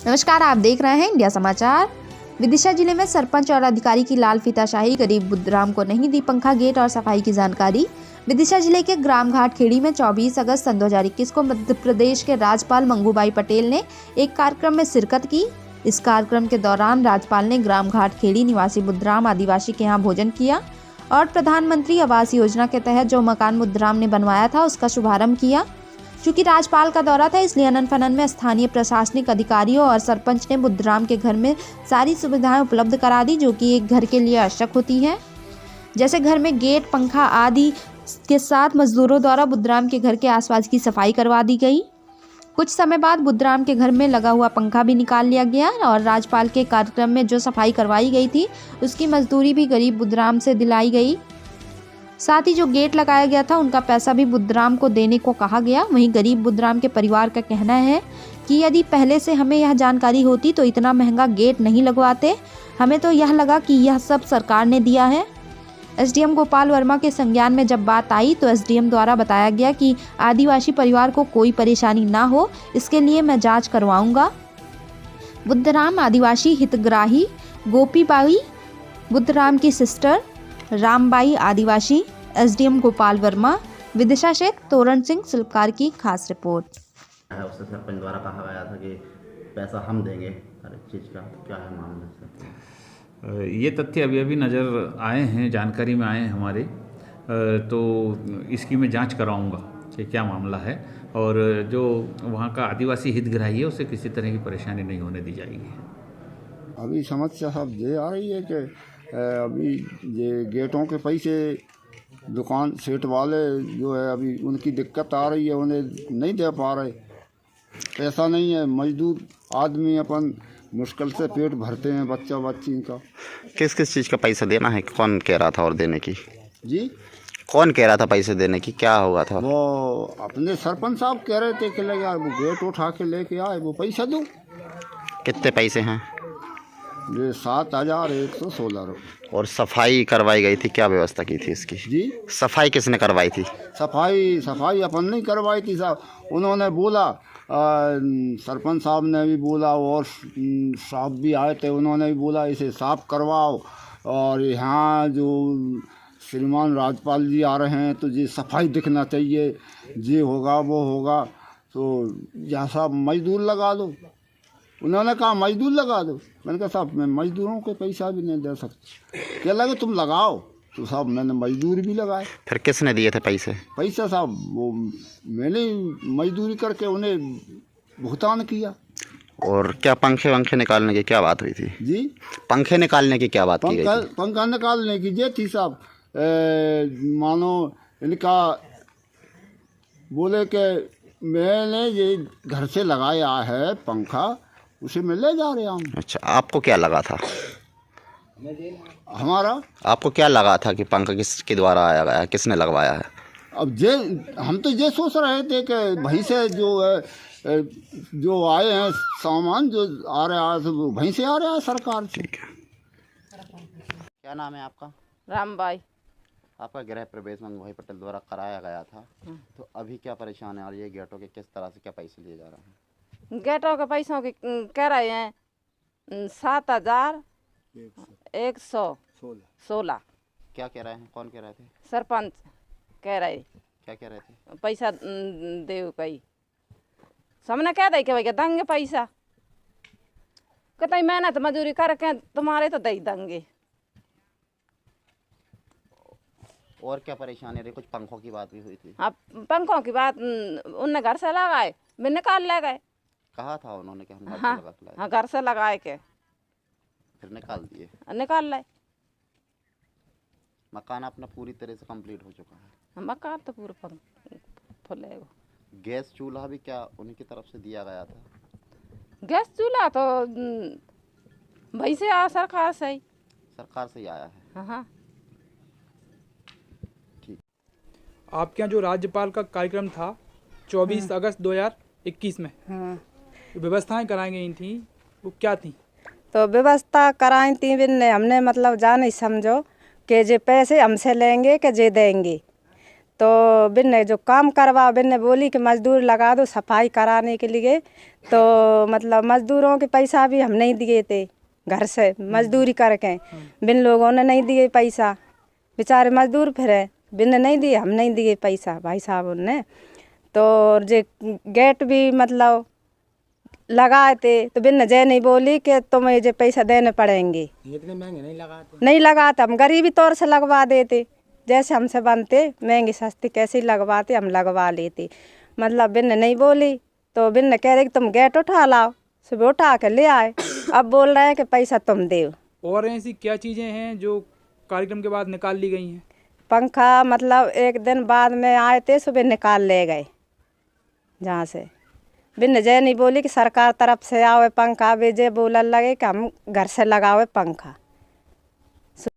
नमस्कार, आप देख रहे हैं इंडिया समाचार। विदिशा जिले में सरपंच और अधिकारी की लाल फीताशाही, गरीब बुद्धराम को नहीं दी पंखा, गेट और सफाई की जानकारी। विदिशा जिले के ग्राम घाट खेड़ी में 24 अगस्त सन 2021 को मध्य प्रदेश के राज्यपाल मंगूबाई पटेल ने एक कार्यक्रम में शिरकत की। इस कार्यक्रम के दौरान राज्यपाल ने ग्राम घाट खेड़ी निवासी बुद्धराम आदिवासी के यहाँ भोजन किया और प्रधानमंत्री आवास योजना के तहत जो मकान बुद्धराम ने बनवाया था उसका शुभारंभ किया। चूँकि राज्यपाल का दौरा था, इसलिए अनन फनन में स्थानीय प्रशासनिक अधिकारियों और सरपंच ने बुद्धराम के घर में सारी सुविधाएं उपलब्ध करा दी जो कि एक घर के लिए आवश्यक होती हैं, जैसे घर में गेट, पंखा आदि के साथ मजदूरों द्वारा बुद्धराम के घर के आसपास की सफाई करवा दी गई। कुछ समय बाद बुद्धराम के घर में लगा हुआ पंखा भी निकाल लिया गया और राज्यपाल के कार्यक्रम में जो सफाई करवाई गई थी उसकी मजदूरी भी गरीब बुद्धराम से दिलाई गई। साथ ही जो गेट लगाया गया था उनका पैसा भी बुद्धराम को देने को कहा गया। वहीं गरीब बुद्धराम के परिवार का कहना है कि यदि पहले से हमें यह जानकारी होती तो इतना महंगा गेट नहीं लगवाते। हमें तो यह लगा कि यह सब सरकार ने दिया है। एसडीएम गोपाल वर्मा के संज्ञान में जब बात आई तो एसडीएम द्वारा बताया गया कि आदिवासी परिवार को कोई परेशानी ना हो, इसके लिए मैं जाँच करवाऊँगा। बुद्धराम आदिवासी हितग्राही गोपीबाई बुद्धराम की सिस्टर रामबाई आदिवासी। एसडीएम गोपाल वर्मा, विदिशा से तोरण सिंह शिल्पकार की खास रिपोर्ट। उससे सरपंच द्वारा कहा गया था कि पैसा हम देंगे हर एक चीज़ का, तो क्या है मामला? ये तथ्य अभी अभी नज़र आए हैं, जानकारी में आए हैं हमारे, तो इसकी मैं जांच कराऊंगा कि क्या मामला है और जो वहाँ का आदिवासी हितग्राही है उसे किसी तरह की परेशानी नहीं होने दी जाएगी। अभी समस्या सब ये आ रही है कि अभी ये गेटों के पैसे दुकान सेठ वाले जो है अभी उनकी दिक्कत आ रही है, उन्हें नहीं दे पा रहे, पैसा नहीं है। मजदूर आदमी अपन मुश्किल से पेट भरते हैं, बच्चा बच्ची का। किस किस चीज़ का पैसा देना है? कौन कह रहा था और देने की? जी, कौन कह रहा था पैसे देने की? क्या हुआ था? वो अपने सरपंच साहब कह रहे थे कि लगे यार वो गेट उठा के लेके आए, वो पैसा दो। कितने पैसे हैं? ये 7,116 रुपये। और सफाई करवाई गई थी, क्या व्यवस्था की थी इसकी? जी, सफाई किसने करवाई थी? सफाई अपन नहीं करवाई थी साहब। उन्होंने बोला, सरपंच साहब ने भी बोला और साहब भी आए थे, उन्होंने भी बोला इसे साफ करवाओ और यहाँ जो श्रीमान राज्यपाल जी आ रहे हैं तो ये सफाई दिखना चाहिए, ये होगा वो होगा, तो यहाँ साहब मजदूर लगा दो। उन्होंने कहा मजदूर लगा दो। मैंने कहा साहब मैं मजदूरों के पैसा भी नहीं दे सकता। क्या लगे तुम लगाओ, तो साहब मैंने मजदूर भी लगाए। फिर किसने दिए थे पैसे? पैसा साहब वो मैंने मजदूरी करके उन्हें भुगतान किया। और क्या पंखे वंखे निकालने की क्या बात हुई थी? जी, पंखे निकालने की क्या बात की गई थी? पंखा निकालने की ये थी साहब, मानो इनका बोले कि मैंने ये घर से लगाया है पंखा, उसे मैं ले जा रहा हूँ। अच्छा, आपको क्या लगा था? आपको क्या लगा था कि पंखा किसके द्वारा आया गया, किसने लगवाया है? अब ये हम तो ये सोच रहे थे कि वहीं से जो है जो आए हैं सामान जो आ रहा है वो वहीं से आ रहा है सरकार से। ठीक है। क्या नाम है आपका? रामबाई। आपका गृह प्रवेश मंगूबाई पटेल द्वारा कराया गया था, तो अभी क्या परेशानी आ रही है? गेटों के किस तरह से क्या पैसे लिए जा रहे हैं? गेटों के पैसों की कह रहे हैं 7,116। क्या कह रहे हैं? कौन कह रहे थे? सरपंच कह रहे। क्या कह रहे थे? पैसा दे कई सामने कह दे के भाई देंगे पैसा, कहते मेहनत मजदूरी करके तुम्हारे तो दे देंगे। और क्या परेशानी रही? कुछ पंखों की बात भी हुई थी। हाँ, पंखों की बात उनने घर से लगाए, मैं निकाल ले गए। कहा था उन्होंने कि हम घर हाँ, से लगा के लाए। हाँ, घर से लगाए के फिर निकाल दिए। निकाल लाए। मकान अपना पूरी तरह से कंप्लीट हो चुका है। मकान तो पूरा फुल है। गैस चूल्हा भी क्या उनकी तरफ से दिया गया था? गैस चूल्हा तो भाई से आया, सरकार से ही। सरकार से ही आया है। हाँ, हाँ। आपके यहाँ जो राज्यपाल का कार्यक्रम था 24 अगस्त 2021 में, व्यवस्थाएं कराई गई थी, वो क्या थी? तो व्यवस्था कराई थी हमने मतलब जाने समझो कि जे पैसे हमसे लेंगे कि जे देंगे, तो बिन जो काम करवा बिन बोली कि मजदूर लगा दो सफाई कराने के लिए, तो मतलब मजदूरों के पैसा भी हम नहीं दिए थे घर से मजदूरी करके, बिन लोगों ने नहीं दिए पैसा, बेचारे मजदूर फिरे, बिन नहीं दिए, हम नहीं दिए पैसा भाई साहब उनने। तो जे गेट भी मतलब लगाए थे तो बिन जय नहीं बोली कि तुम्हें जो पैसा देने पड़ेंगे, इतने महंगे नहीं लगाते, हम गरीबी तौर से लगवा देते, जैसे हमसे बनते महंगी सस्ती कैसे लगवाते हम लगवा लेते, मतलब बिन नहीं बोली। तो बिन कह रहे कि तुम गेट उठा लाओ, सुबह उठा के ले आए, अब बोल रहे हैं कि पैसा तुम दो। और ऐसी क्या चीज़ें हैं जो कार्यक्रम के बाद निकाल ली गई हैं? पंखा मतलब एक दिन बाद में आए थे, सुबह निकाल ले गए जहाँ से, बिन जय नहीं बोली कि सरकार तरफ से आओ पंखा, वे जे बोलने लगे कि हम घर से लगाओ पंखा।